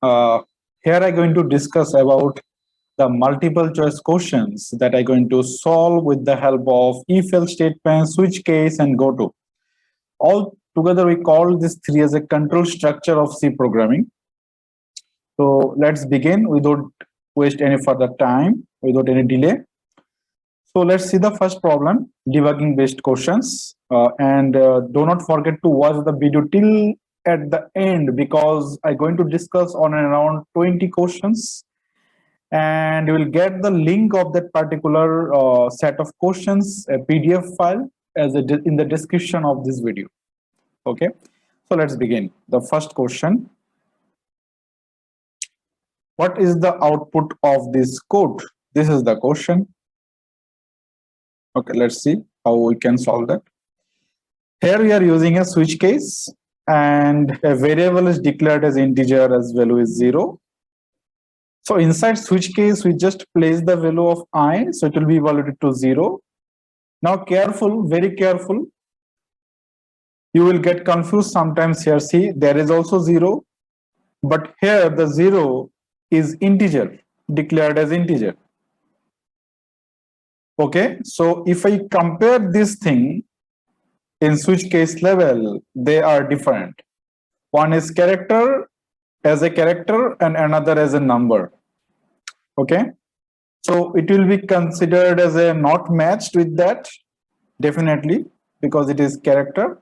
Here I'm going to discuss about the multiple choice questions that I'm going to solve with the help of if-else statement, switch case, and goto. All together, we call this three as a control structure of C programming. So let's begin without waste any further time, without any delay. So let's see the first problem, debugging based questions. And do not forget to watch the video till at the end, because I'm going to discuss on and around 20 questions, and you will get the link of that particular set of questions, a PDF file, in the description of this video. Okay, so let's begin. The first question: what is the output of this code? This is the question. Okay, let's see how we can solve that. Here we are using a switch case, and a variable is declared as integer as value is 0. So inside switch case, we just place the value of I, so it will be evaluated to 0. Now careful, very careful. You will get confused sometimes here. See, there is also 0, but here the 0 is integer, declared as integer. Okay, so if I compare this thing in switch case level, they are different. One is character as a character and another as a number. Okay, so it will be considered as a not matched with that, definitely, because it is character.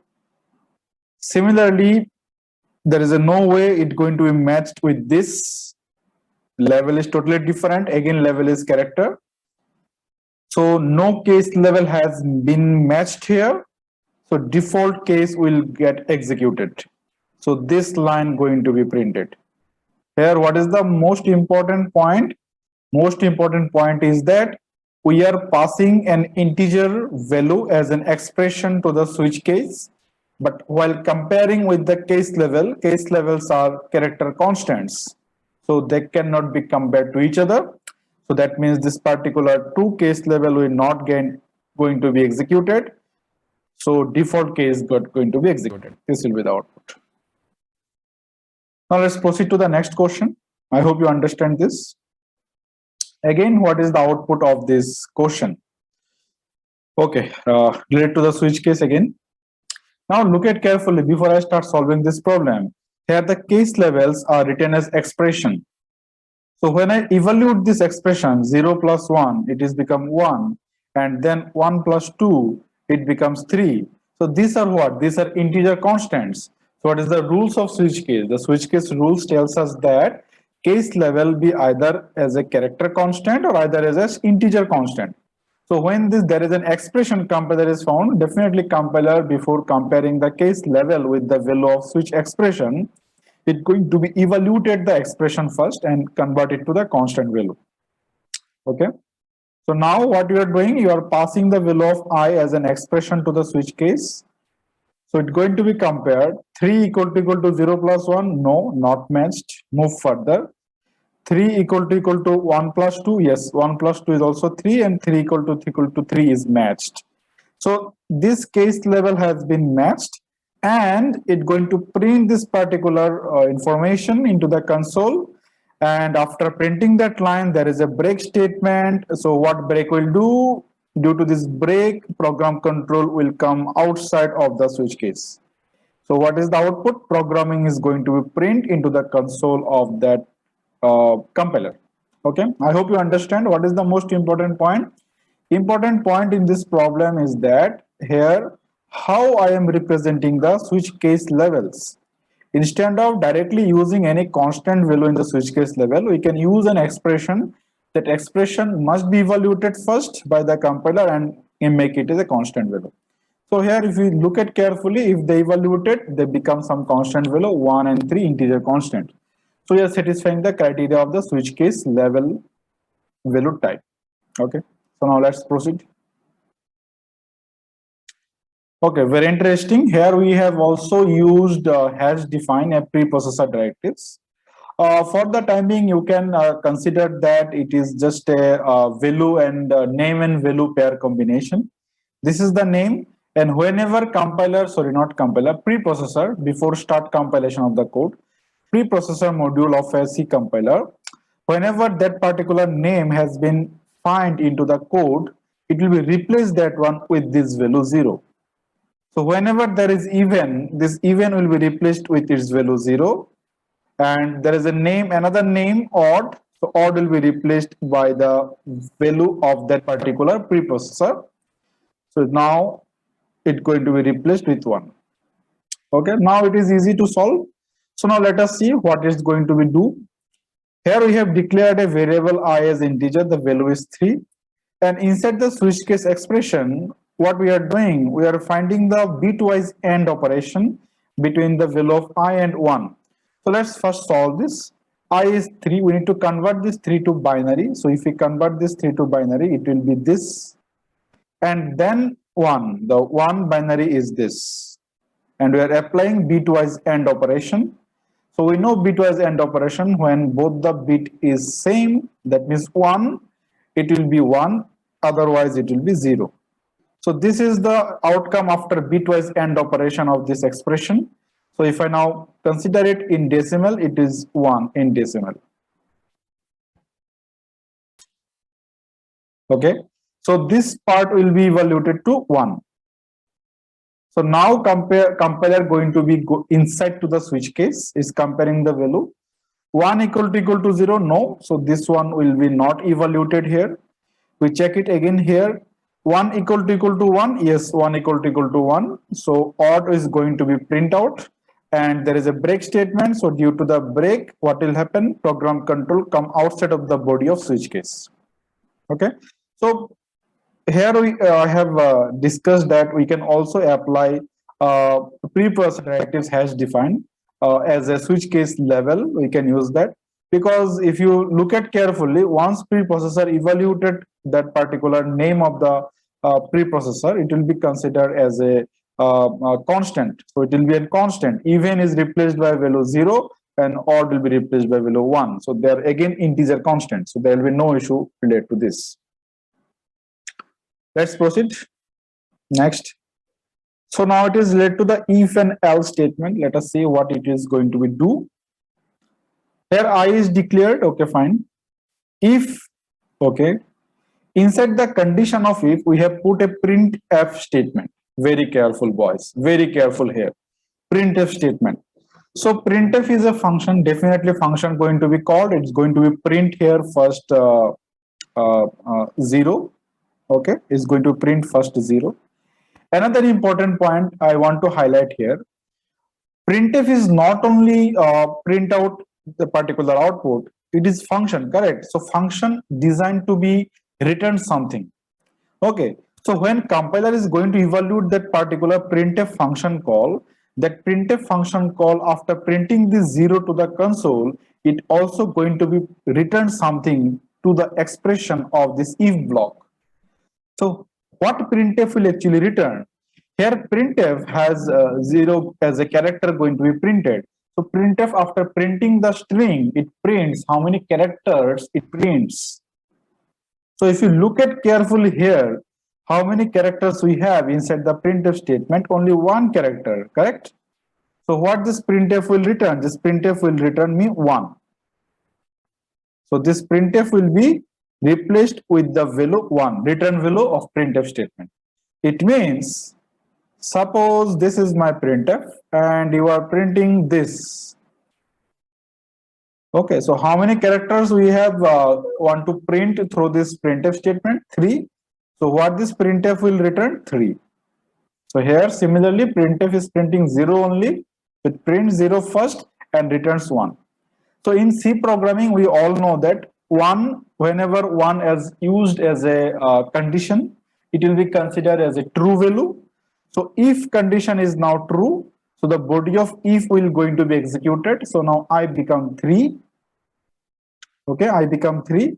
Similarly, there is no way it's going to be matched with this. Level is totally different. Again, level is character. So no case level has been matched here. So default case will get executed. So this line going to be printed. Here, what is the most important point? Most important point is that we are passing an integer value as an expression to the switch case. But while comparing with the case levels are character constants. So they cannot be compared to each other. So that means this particular two case level will not going to be executed. So default case going to be executed. This will be the output. Now let's proceed to the next question. I hope you understand this. Again, what is the output of this question? Okay, related to the switch case again. Now look at carefully before I start solving this problem. Here the case levels are written as expression. So when I evaluate this expression 0 plus 1, it is become 1, and then 1 plus 2, it becomes 3. So these are what? These are integer constants. So what is the rules of switch case? The switch case rules tells us that case level be either as a character constant or either as an integer constant. So when there is an expression compiler is found, definitely compiler, before comparing the case level with the value of switch expression, it's going to be evaluated the expression first and convert it to the constant value. Okay. So now what you are doing, you are passing the value of I as an expression to the switch case. So it's going to be compared. 3 equal to 0 plus 1. No, not matched. Move further. 3 equal to 1 plus 2. Yes, 1 plus 2 is also 3, and 3 equal to 3 is matched. So this case level has been matched, and it's going to print this particular information into the console. And after printing that line, there is a break statement. So what break will do? Due to this break, program control will come outside of the switch case. So what is the output? Programming is going to be print into the console of that compiler. Okay, I hope you understand. What is the most important point? Important point in this problem is that here how I am representing the switch case levels. Instead of directly using any constant value in the switch case level, we can use an expression. That expression must be evaluated first by the compiler and make it as a constant value. So here if we look at carefully, if they evaluate it, they become some constant value, 1 and 3 integer constant. So we are satisfying the criteria of the switch case level value type. Okay, so now let's proceed. Okay, very interesting. Here we have also used hash define a preprocessor directives. For the time being, you can consider that it is just a value and name and value pair combination. This is the name, and whenever compiler, sorry, not compiler, preprocessor, before start compilation of the code, preprocessor module of a C compiler, whenever that particular name has been find into the code, it will be replace that one with this value 0. So whenever there is even, this even will be replaced with its value 0, and there is a name, another name odd, so odd will be replaced by the value of that particular preprocessor. So now it's going to be replaced with 1. Okay, now it is easy to solve. So now let us see what is going to be do. Here we have declared a variable I as integer, the value is 3. And inside the switch case expression, what we are doing, we are finding the bitwise AND operation between the value of I and 1. So let's first solve this. I is 3, we need to convert this 3 to binary. So if we convert this 3 to binary, it will be this. And then 1, the 1 binary is this. And we are applying bitwise AND operation. So we know bitwise AND operation, when both the bit is same, that means 1, it will be 1, otherwise it will be 0. So this is the outcome after bitwise AND operation of this expression. So if I now consider it in decimal, it is 1 in decimal. Okay, so this part will be evaluated to 1. So now compiler going to be inside to the switch case is comparing the value 1 equal to 0, no, so this one will be not evaluated here. We check it again here, 1 equal to 1, yes, 1 equal to 1, so odd is going to be print out, and there is a break statement. So due to the break, what will happen, program control come outside of the body of switch case. Okay, so here we have discussed that we can also apply preprocessor directives hash defined as a switch case level. We can use that, because if you look at carefully, once preprocessor evaluated that particular name of the preprocessor, it will be considered as a constant. So it will be a constant. Even is replaced by value 0 and odd will be replaced by value 1. So they are again integer constant. So there will be no issue related to this. Let's proceed. Next. So now it is related to the if and else statement. Let us see what it is going to be do. Here I is declared. Okay, fine. If, okay, inside the condition of if, we have put a printf statement. Very careful, boys. Very careful here. Printf statement. So printf is a function. Definitely function going to be called. It's going to be print here first 0. Okay, is going to print first 0. Another important point I want to highlight here, printf is not only print out the particular output, it is function, correct? So function designed to be return something. Okay, so when compiler is going to evaluate that particular printf function call, that printf function call, after printing this 0 to the console, it also going to be return something to the expression of this if block. So what printf will actually return? Here printf has 0 as a character going to be printed. So printf, after printing the string, it prints how many characters it prints. So if you look at carefully here, how many characters we have inside the printf statement? Only 1 character, correct? So what this printf will return? This printf will return me 1. So this printf will be replaced with the value 1, return value of printf statement. It means, suppose this is my printf and you are printing this. Okay, so how many characters we have want to print through this printf statement? 3. So what this printf will return? 3. So here similarly printf is printing 0 only. It prints 0 first and returns 1. So in C programming, we all know that 1, whenever 1 is used as a condition, it will be considered as a true value. So if condition is now true, so the body of if will going to be executed. So now I become 3. Okay, I become 3.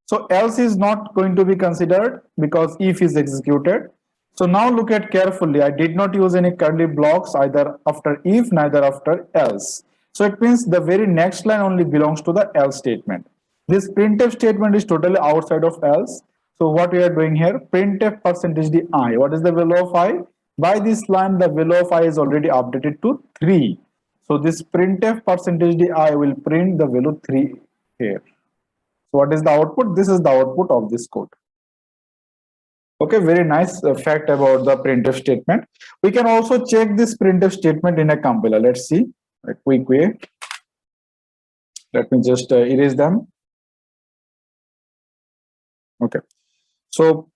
So else is not going to be considered because if is executed. So now look at carefully. I did not use any curly blocks either after if, neither after else. So it means the very next line only belongs to the else statement. This printf statement is totally outside of else. So what we are doing here, printf %i. What is the value of I? By this line, the value of I is already updated to 3. So this printf percentage di will print the value 3 here. So what is the output? This is the output of this code. Okay, very nice fact about the printf statement. We can also check this printf statement in a compiler. Let's see a quick way. Let me just erase them. Okay, so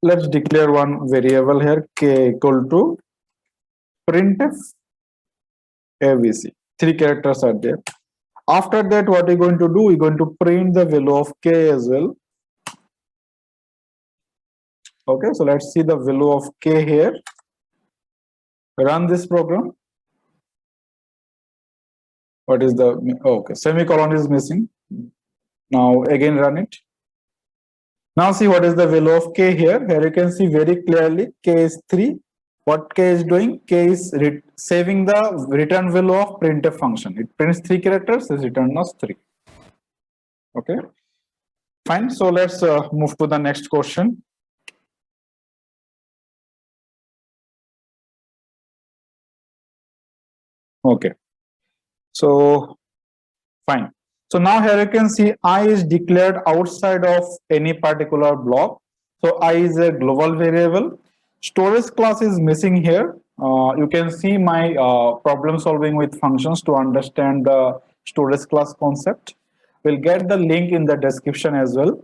let's declare one variable here, k equal to printf abc. 3 characters are there. After that, what we're going to do, we're going to print the value of k as well. Okay, so let's see the value of k here. Run this program. What is the, okay, semicolon is missing. Now again run it. Now see what is the value of k here. Here you can see very clearly k is 3. What k is doing? K is saving the return value of printf function. It prints 3 characters, is returned as 3. Okay, fine. So let's move to the next question. Okay, so fine. So now here you can see I is declared outside of any particular block. So I is a global variable. Storage class is missing here. You can see my problem solving with functions to understand the storage class concept. We'll get the link in the description as well.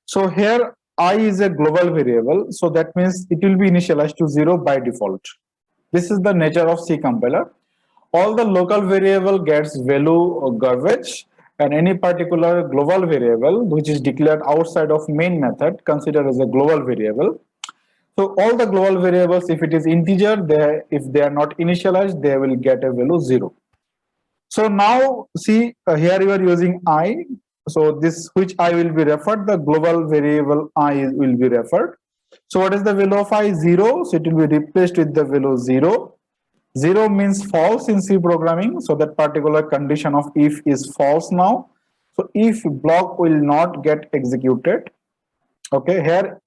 So here I is a global variable. So that means it will be initialized to 0 by default. This is the nature of C compiler. All the local variable gets value garbage, and any particular global variable which is declared outside of main method considered as a global variable. So all the global variables, if it is integer, if they are not initialized, they will get a value 0. So now see here you are using I. So this which I will be referred, the global variable I will be referred. So what is the value of I? 0. So it will be replaced with the value 0. 0 means false in C programming. So that particular condition of if is false now. So if block will not get executed. Okay, here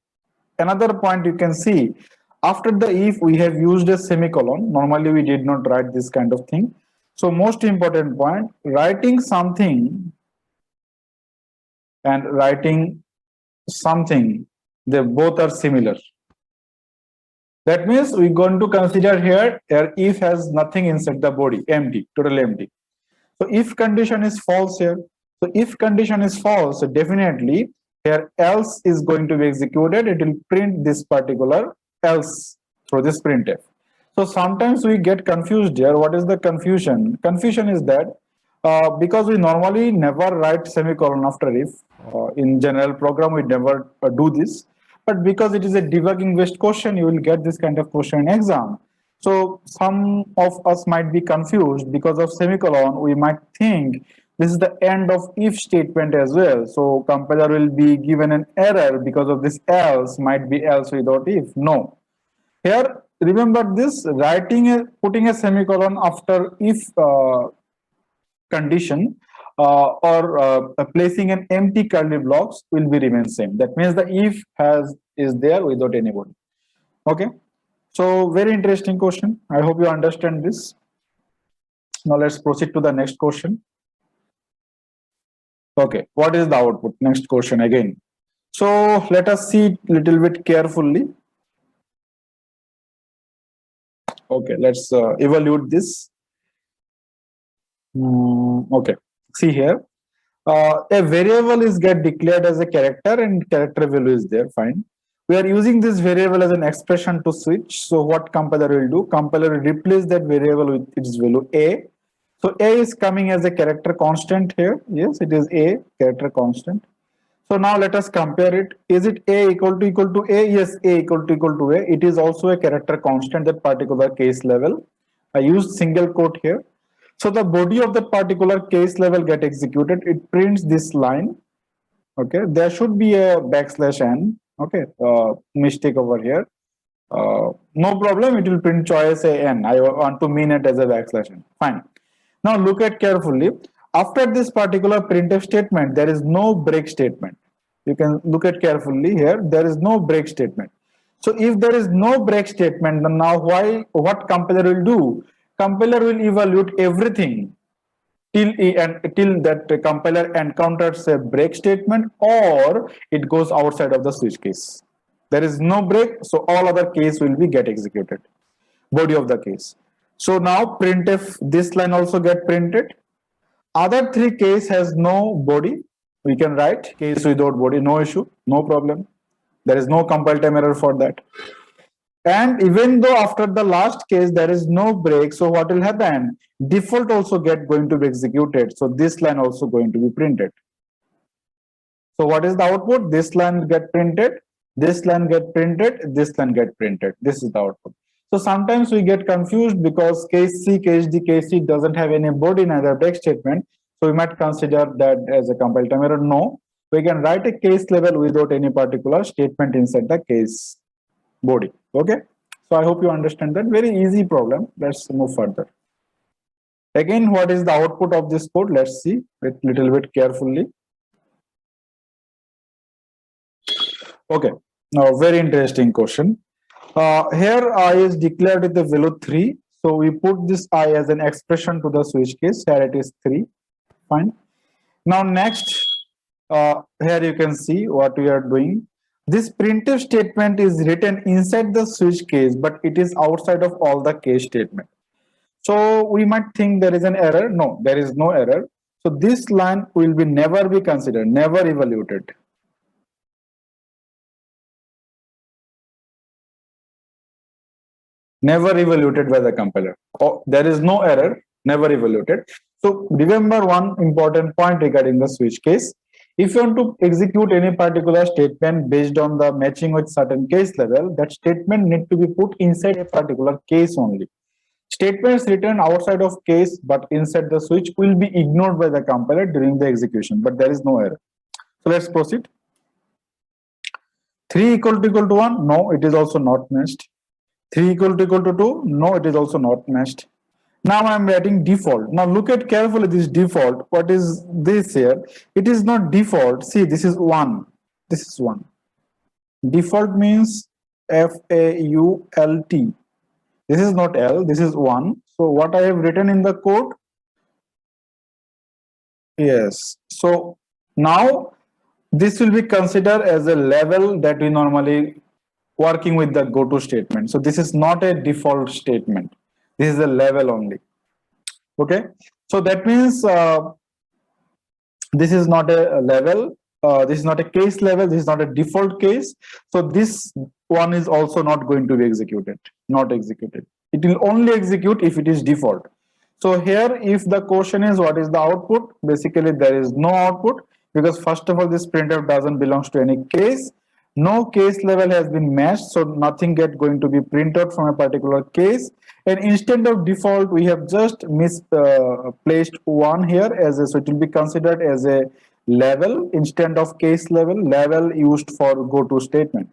another point you can see, after the if we have used a semicolon. Normally we did not write this kind of thing. So most important point, writing something and writing something, they both are similar. That means we're going to consider here if has nothing inside the body, empty, totally empty. So if condition is false here, so if condition is false, so definitely here else is going to be executed. It will print this particular else through this printf. So sometimes we get confused here. What is the confusion? Confusion is that because we normally never write semicolon after if. In general program, we never do this. But because it is a debugging based question, you will get this kind of question in exam. So some of us might be confused because of semicolon. We might think this is the end of if statement as well. So compiler will be given an error because of this else, might be else without if. No. Here, remember this, putting a semicolon after if condition or placing an empty curly blocks will be remain same. That means the if is there without anybody. Okay, so very interesting question. I hope you understand this. Now let's proceed to the next question. Okay, what is the output? Next question again. So let us see little bit carefully. Okay, let's evaluate this. Okay, see here. A variable is get declared as a character and character value is there, fine. We are using this variable as an expression to switch. So what compiler will do? Compiler will replace that variable with its value a. So a is coming as a character constant here. Yes, it is a character constant. So now let us compare it. Is it a equal to a? Yes, a equal to a. It is also a character constant, that particular case level. I used single quote here. So the body of that particular case level get executed. It prints this line. Okay, there should be a \n. Okay, mistake over here. No problem. It will print choice an. I want to mean it as a \n. Fine. Now look at carefully. After this particular printf statement, there is no break statement. You can look at carefully here. There is no break statement. So if there is no break statement, then now what compiler will do? compiler will evaluate everything till that compiler encounters a break statement or it goes outside of the switch case. There is no break, so all other case will be get executed, body of the case. So now printf, this line also get printed. Other three case has no body. We can write case without body, no issue, no problem. There is no compile time error for that. And even though after the last case there is no break, so what will happen? Default also going to be executed. So this line also going to be printed. So what is the output? This line get printed, this line get printed, this line get printed. This is the output. So sometimes we get confused because case C, case D, case C doesn't have any body in either break statement. So we might consider that as a compile time error. No, we can write a case level without any particular statement inside the case body. Okay, so I hope you understand that. Very easy problem. Let's move further. Again, what is the output of this code? Let's see it little bit carefully. Okay, now very interesting question. Here I is declared with the value 3. So we put this I as an expression to the switch case. Here it is 3. Fine. Now next, here you can see what we are doing. This printf statement is written inside the switch case, but it is outside of all the case statement. So we might think there is an error. No, there is no error. So this line will be never be considered, never evaluated. Never evaluated by the compiler. Oh, there is no error, never evaluated. So remember one important point regarding the switch case. If you want to execute any particular statement based on the matching with certain case level, that statement need to be put inside a particular case only. Statements written outside of case but inside the switch will be ignored by the compiler during the execution, but there is no error. So let's proceed. 3 equal to 1? No, it is also not matched. 3 equal to 2? No, it is also not matched. Now I'm writing default. Now look at carefully this default. What is this here? It is not default. See, this is 1. This is 1. Default means FAULT. This is not L. This is 1. So what I have written in the code? Yes. So now this will be considered as a level that we normally working with the goto statement. So this is not a default statement. This is a level only. Okay, so that means this is not a level, this is not a case level, this is not a default case. So this one is also not going to be executed, not executed. It will only execute if it is default. So here, if the question is what is the output, basically there is no output, because first of all this printf doesn't belongs to any case. No case level has been matched, so nothing going to be printed from a particular case. And instead of default, we have just misplaced 1 here as a, so it will be considered as a level instead of case level used for goto statement.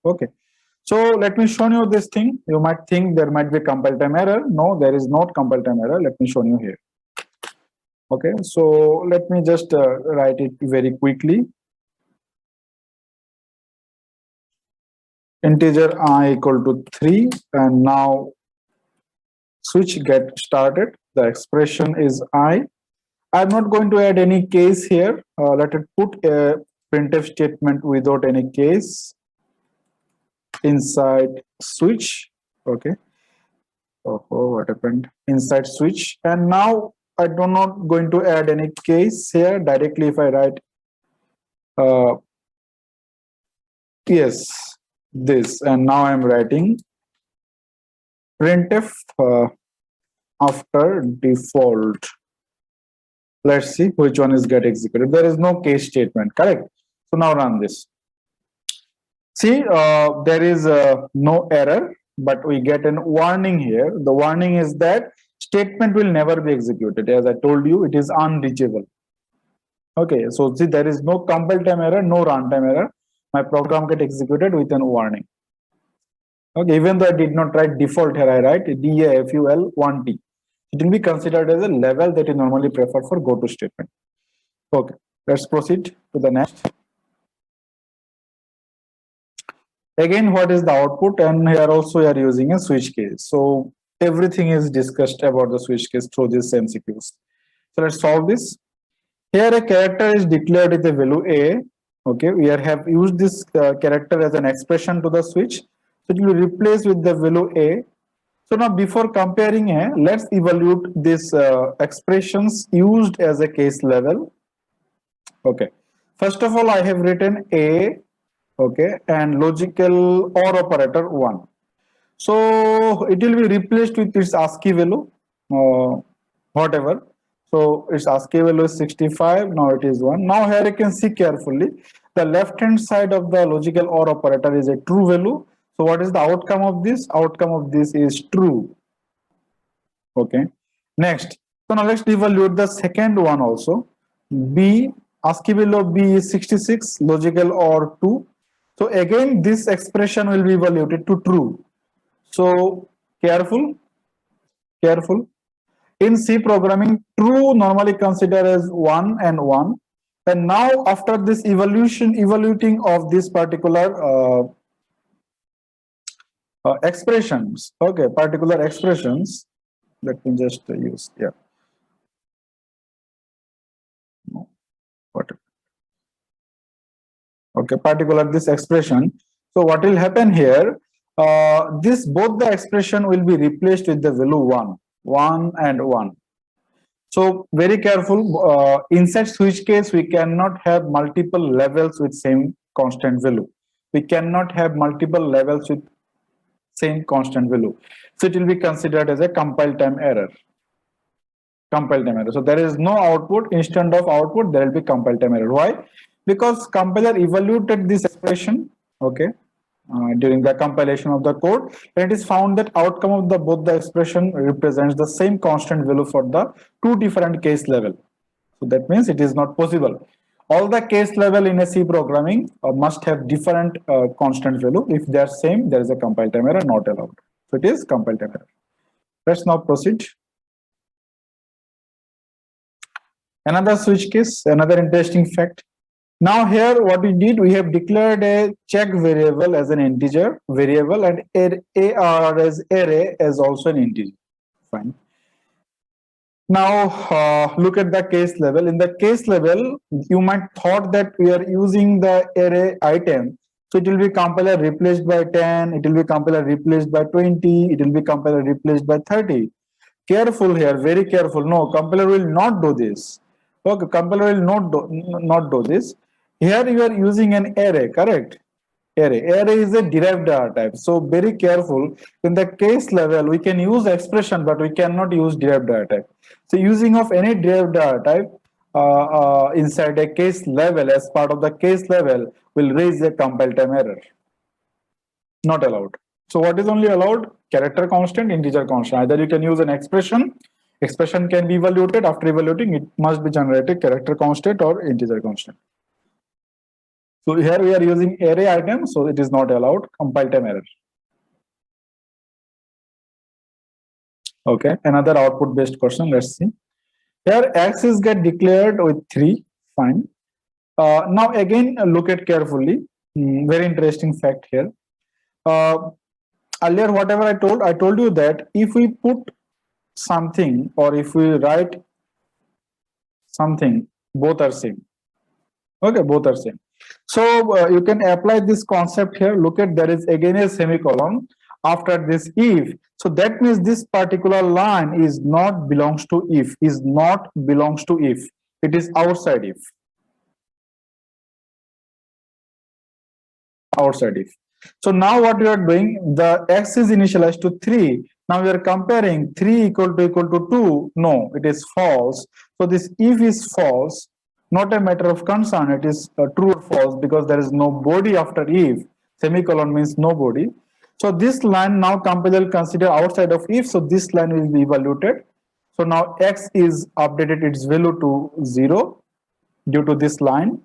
Okay, so let me show you this thing. You might think there might be compile time error. No, there is not compile time error. Let me show you here. Okay, so let me just write it very quickly. Integer I equal to 3, and now switch get started. The expression is I. I'm not going to add any case here. Let it put a printf statement without any case inside switch. Okay. Oh, what happened? Inside switch. And now I do not going to add any case here. Directly if I write yes, this, and now I'm writing printf after default. Let's see which one is get executed. There is no case statement, correct? So now run this. See, there is no error, but we get a warning here. The warning is that statement will never be executed. As I told you, it is unreachable. Okay, so see, there is no compile time error, no runtime error. My program get executed with an warning. Okay, even though I did not write default here, I write DAFUL1T. It will be considered as a level that is normally preferred for goto statement. Okay, let's proceed to the next. Again, what is the output? And here also we are using a switch case. So everything is discussed about the switch case through these MCQs. So let's solve this. Here a character is declared with a value A. Okay, we have used this character as an expression to the switch. So it will replace with the value A. So now before comparing A, let's evaluate these expressions used as a case level. Okay, first of all, I have written A, okay, and logical OR operator 1. So it will be replaced with its ASCII value, whatever. So its ASCII value is 65, now it is 1. Now here you can see carefully, the left hand side of the logical OR operator is a true value. So what is the outcome of this? Outcome of this is true. Okay. Next, so now let's evaluate the second one also. B, ASCII value of B is 66, logical OR 2. So again, this expression will be evaluated to true. So careful. In C programming, true normally considered as 1 and 1. And now after this evaluating of this particular expressions, okay, particular expressions, let me just use, yeah. No, what? Okay, particular this expression. So what will happen here? This both the expression will be replaced with the value 1 and 1. So very careful. Inside switch case, we cannot have multiple levels with same constant value. We cannot have multiple levels with same constant value. So it will be considered as a compile time error. So there is no output. Instead of output, there will be compile time error. Why? Because compiler evaluated this expression, okay, during the compilation of the code, and it is found that outcome of the both the expression represents the same constant value for the two different case level. So that means it is not possible. All the case level in a C programming must have different constant value. If they are same, there is a compile time error, not allowed. So it is compile time error. Let's now proceed. Another switch case, another interesting fact. Now here what we did, we have declared a check variable as an integer variable and AR as array as also an integer. Fine. Now look at the case level. In the case level, you might thought that we are using the array item. So it will be compiler replaced by 10, it will be compiler replaced by 20, it will be compiler replaced by 30. Careful here, very careful. No, compiler will not do this. Okay, compiler will not do this. Here you are using an array, correct? Array is a derived data type. So very careful. In the case level, we can use expression, but we cannot use derived data type. So using of any derived data type inside a case level as part of the case level will raise a compile time error. Not allowed. So what is only allowed? Character constant, integer constant. Either you can use an expression. Expression can be evaluated. After evaluating, it must be generated character constant or integer constant. So here we are using array item, so it is not allowed. Compile time error. Okay, another output based question. Let's see. Here x is get declared with 3. Fine. Now again look at carefully. Very interesting fact here. Earlier whatever I told you that if we put something or if we write something, both are same. Okay, both are same. So you can apply this concept here. Look at, there is again a semicolon after this if. So that means this particular line is not belongs to if, it is outside if. Outside if. So now what we are doing, the x is initialized to 3. Now we are comparing 3 equal to 2. No, it is false. So this if is false, not a matter of concern. It is true or false because there is no body after if. Semicolon means no body. So this line now compiler will consider outside of if. So this line will be evaluated. So now x is updated its value to 0 due to this line.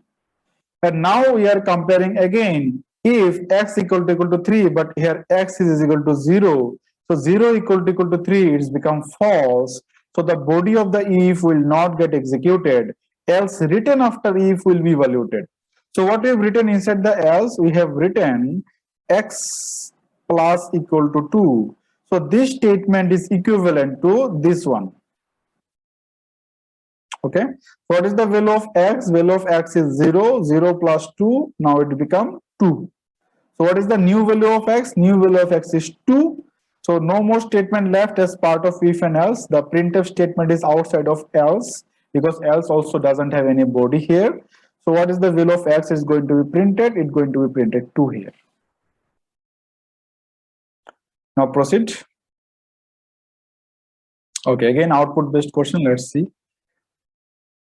And now we are comparing again. If x equal to 3, but here x is equal to 0. So 0 equal to 3, it's become false. So the body of the if will not get executed. Else written after if will be evaluated. So what we have written inside the else, we have written x plus equal to 2. So this statement is equivalent to this one. Okay, what is the value of x? Value of x is 0, 0 plus 2, now it become 2. So what is the new value of x? New value of x is 2. So no more statement left as part of if and else. The printf statement is outside of else because else also doesn't have any body here. So what is the value of x is going to be printed? It's going to be printed 2 here. Now proceed. Okay, again output based question. Let's see.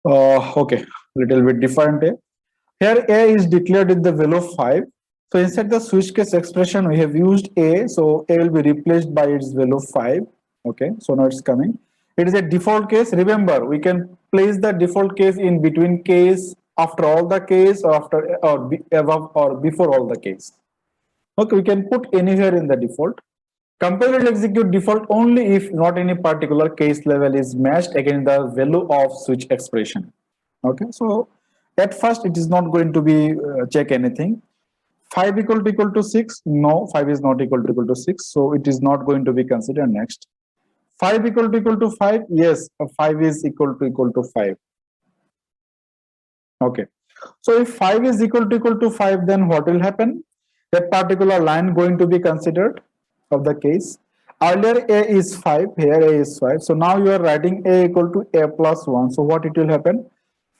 Okay, little bit different. Here a is declared with the value of 5. So inside the switch case expression, we have used a. So a will be replaced by its value of 5. Okay, so now it's coming. It is a default case. Remember, we can place the default case in between case, after all the case, or after or above or before all the case. Okay, we can put anywhere in the default. Compiler will execute default only if not any particular case level is matched against the value of switch expression. Okay, so at first it is not going to be check anything. 5 equal to 6, no, 5 is not equal to 6, so it is not going to be considered next. 5 equal to 5, yes, 5 is equal to 5. Okay, so if 5 is equal to 5, then what will happen? That particular line going to be considered of the case. Earlier a is 5, here a is 5, so now you are writing a equal to a plus 1. So what it will happen?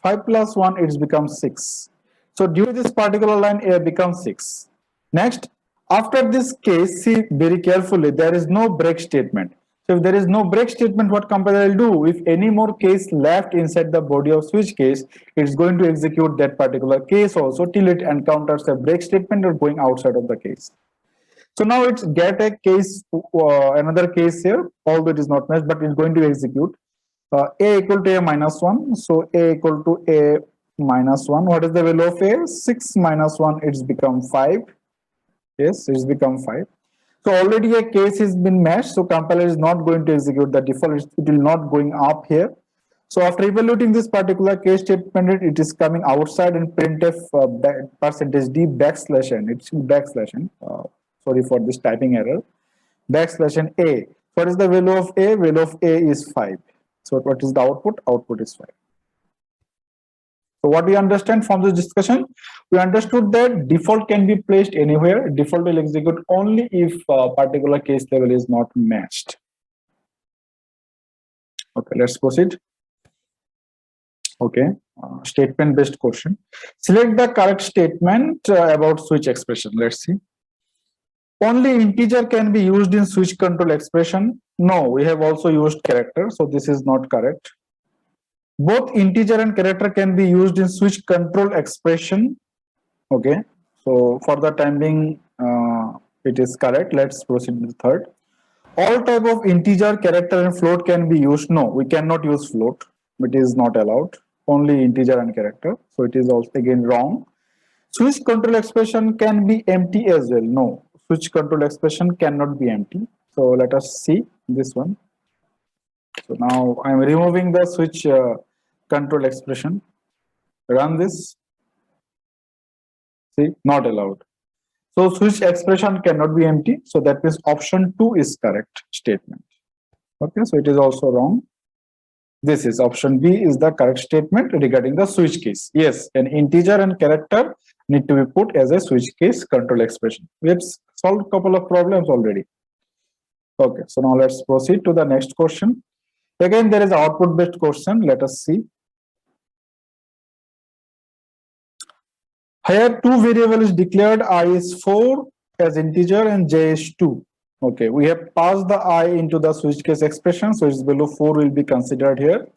5 plus 1, it becomes 6. So due to this particular line, a becomes 6. Next, after this case, see very carefully, there is no break statement. So if there is no break statement, what compiler will do? If any more case left inside the body of switch case, it's going to execute that particular case also till it encounters a break statement or going outside of the case. So now it's get a case, another case here, although it is not matched, but it's going to execute a equal to a minus 1. So a equal to a minus 1. What is the value of a? 6 minus 1, it's become 5. Yes, it's become 5. So already a case has been matched. So compiler is not going to execute the default. It will not going up here. So after evaluating this particular case statement, it is coming outside and printf percentage d backslash n. It's backslash n. Sorry for this typing error. Backslash n a. What is the value of a? Value of a is 5. So what is the output? Output is 5. So what we understand from this discussion? We understood that default can be placed anywhere. Default will execute only if a particular case level is not matched. Okay, let's proceed. Okay, statement based question. Select the correct statement about switch expression. Let's see. Only integer can be used in switch control expression. No, we have also used character, so this is not correct. Both integer and character can be used in switch control expression. Okay, so for the time being, it is correct. Let's proceed with the third. All type of integer, character, and float can be used. No, we cannot use float. It is not allowed. Only integer and character. So it is also again wrong. Switch control expression can be empty as well. No, switch control expression cannot be empty. So let us see this one. So now I am removing the switch control expression. Run this. See, not allowed. So switch expression cannot be empty. So that means option 2 is correct statement. Okay, so it is also wrong. This is option B is the correct statement regarding the switch case. Yes, an integer and character need to be put as a switch case control expression. We have solved a couple of problems already. Okay, so now let's proceed to the next question. Again, there is an output based question. Let us see. Here two variables declared, I is 4 as integer and j is 2. Okay, we have passed the I into the switch case expression, so its below 4 will be considered here.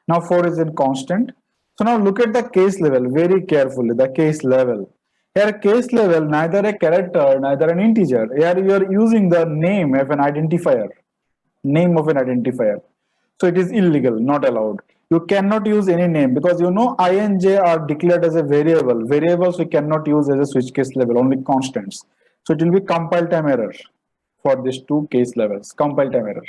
Now 4 is in constant. So now look at the case level very carefully, the case level. Here case level, neither a character, neither an integer. Here you are using the name of an identifier. Name of an identifier. So it is illegal, not allowed. You cannot use any name because you know I and j are declared as a variable. Variables we cannot use as a switch case level, only constants. So it will be compile time error for these two case levels. Compile time error,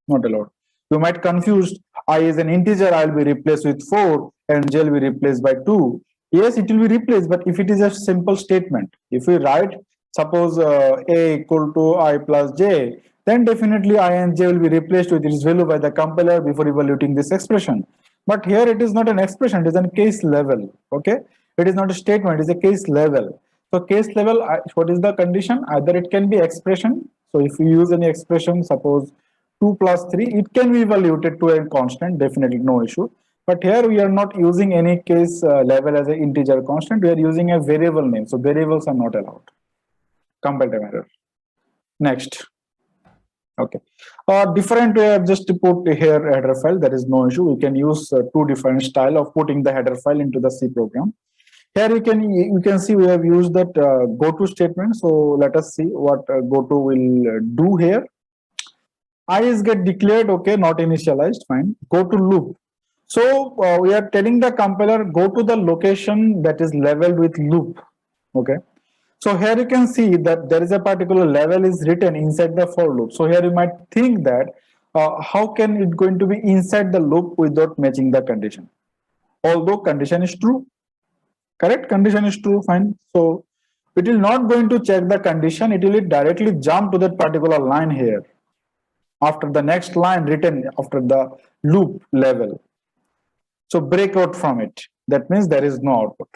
not allowed. You might confuse I is an integer, I will be replaced with 4 and j will be replaced by 2. Yes, it will be replaced, but if it is a simple statement, if we write suppose a equal to I plus j, then definitely ij will be replaced with its value by the compiler before evaluating this expression. But here it is not an expression, it is a case level. Okay, it is not a statement, it is a case level. So case level, what is the condition? Either it can be expression. So if we use any expression, suppose 2 plus 3, it can be evaluated to a constant, definitely no issue. But here we are not using any case level as an integer constant, we are using a variable name. So variables are not allowed. Compile time error. Next. Okay. Different way of just to put here header file, there is no issue. We can use two different style of putting the header file into the C program. Here you can see we have used that goto statement. So let us see what goto will do here. I is get declared, okay, not initialized, fine. Go to loop. So we are telling the compiler go to the location that is leveled with loop. Okay. So here you can see that there is a particular level is written inside the for loop. So here you might think that how can it going to be inside the loop without matching the condition? Although condition is true, correct? Condition is true, fine. So it will not going to check the condition. It will directly jump to that particular line here after the next line written after the loop level. So break out from it. That means there is no output.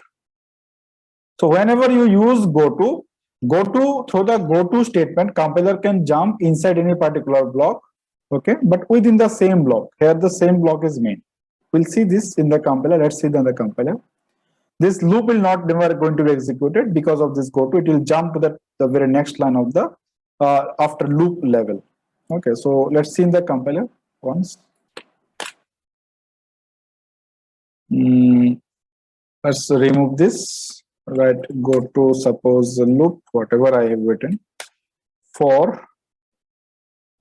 So whenever you use goto through the goto statement, compiler can jump inside any particular block, okay, but within the same block. Here the same block is main. We'll see this in the compiler. Let's see in the compiler. This loop will not never going to be executed because of this goto. It will jump to the very next line of the after loop level. Okay, so let's see in the compiler once. Let's remove this. Right, go to suppose loop, whatever I have written for,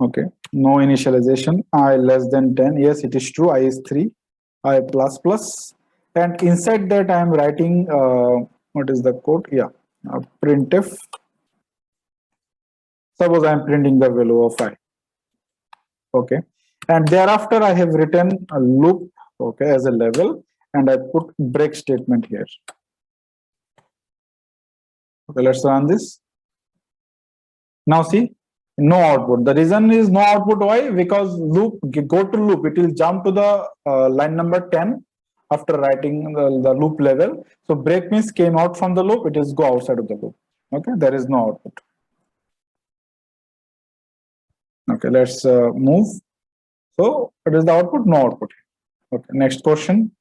okay, no initialization, I less than 10, yes, it is true, I is 3, I plus plus, and inside that I am writing, what is the code? Yeah, printf, suppose I am printing the value of I, okay, and thereafter I have written a loop, okay, as a level, and I put break statement here. Okay, let's run this. Now see, no output. The reason is no output. Why? Because loop, go to loop, it will jump to the line number 10 after writing the loop level. So break means came out from the loop, it is go outside of the loop. Okay, there is no output. Okay, let's move. So it is the output, no output. Okay, next question.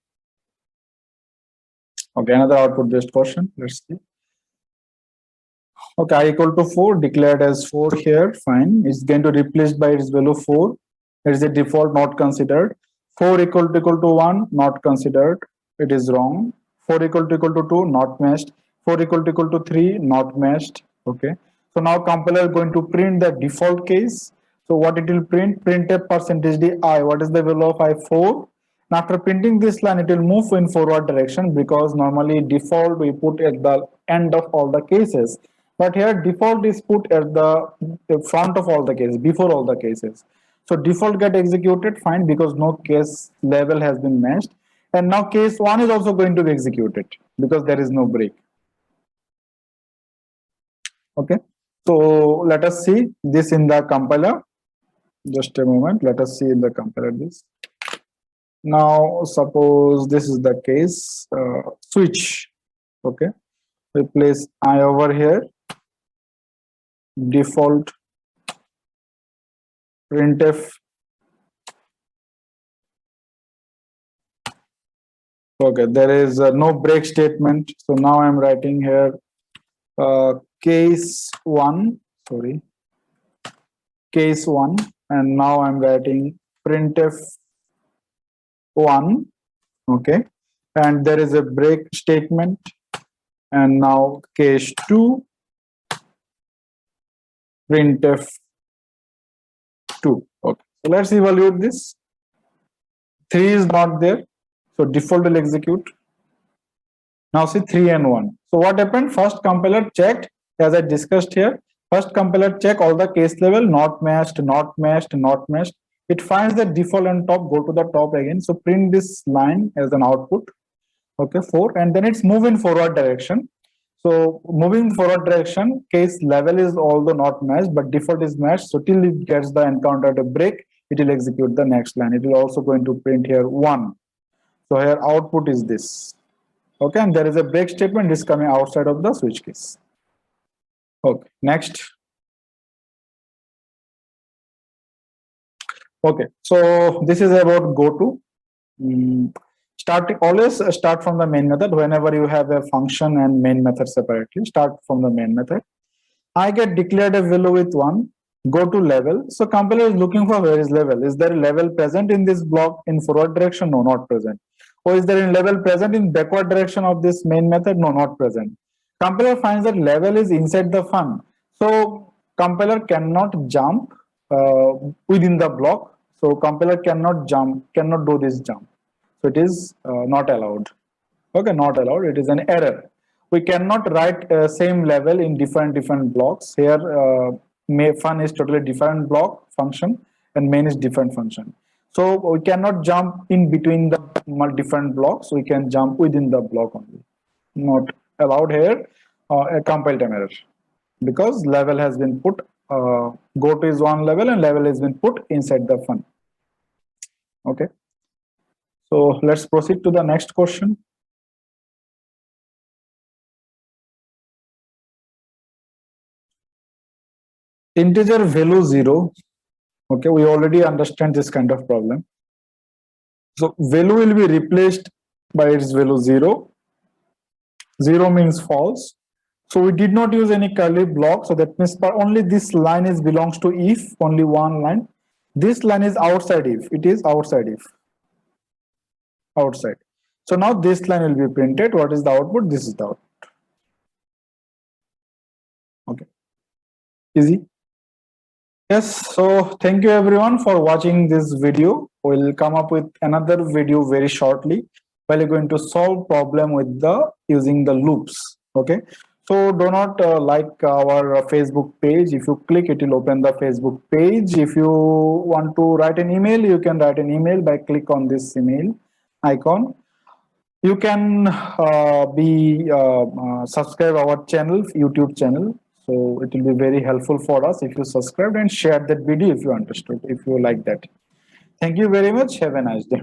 Okay, another output based question. Let's see. Okay, I equal to 4 declared as 4 here, fine. It's going to replace by its value 4. It is a default not considered. 4 equal to 1 not considered. It is wrong. 4 equal to 2 not matched. 4 equal to 3 not matched. Okay. So now compiler going to print the default case. So what it will print? Printf %di. What is the value of I? 4. And after printing this line, it will move in forward direction because normally default we put at the end of all the cases. But here default is put at the front of all the cases, before all the cases. So default get executed, fine, because no case level has been matched. And now case 1 is also going to be executed because there is no break. Okay, so let us see this in the compiler. Just a moment, let us see in the compiler this. Now suppose this is the case, switch, okay, replace I over here, default printf, okay, there is no break statement. So now I'm writing here case 1, sorry, case 1, and now I'm writing printf 1, okay, and there is a break statement, and now case 2, printf 2. Okay, so let's evaluate this. 3 is not there, so default will execute. Now see 3 and 1. So what happened? First compiler checked, as I discussed here. First compiler check all the case level, not matched, not matched, not matched. It finds the default on top, go to the top again. So print this line as an output. Okay, 4, and then it's move in forward direction. So moving forward direction, case level is although not matched, but default is matched. So till it gets the encounter to break, it will execute the next line. It will also going to print here 1. So here output is this. Okay, and there is a break statement is coming outside of the switch case. Okay, next. Okay, so this is about goto. Always start from the main method. Whenever you have a function and main method separately, start from the main method. I get declared a value with 1, go to level. So compiler is looking for where is level. Is there a level present in this block in forward direction? No, not present. Or is there a level present in backward direction of this main method? No, not present. Compiler finds that level is inside the fun. So compiler cannot jump within the block. So compiler cannot jump, cannot do this jump. So it is not allowed. Okay, not allowed. It is an error. We cannot write same level in different blocks. Here, fun is totally different block function, and main is different function. So we cannot jump in between the different blocks. We can jump within the block only. Not allowed here. A compile time error, because level has been put. Go to is one level, and level has been put inside the fun. Okay. So let's proceed to the next question. Integer value 0. Okay, we already understand this kind of problem. So value will be replaced by its value 0. 0 means false. So we did not use any curly block. So that means only this line is belongs to if, only one line. This line is outside if. It is outside if. Outside. So now this line will be printed. What is the output? This is the output. Okay. Easy. Yes, so thank you everyone for watching this video. We'll come up with another video very shortly while you're going to solve problem with the using the loops. Okay, so do not like our Facebook page. If you click, it will open the Facebook page. If you want to write an email, you can write an email by click on this email icon. You can subscribe our channel, YouTube channel. So it will be very helpful for us if you subscribe and share that video if you understood, if you like that. Thank you very much. Have a nice day.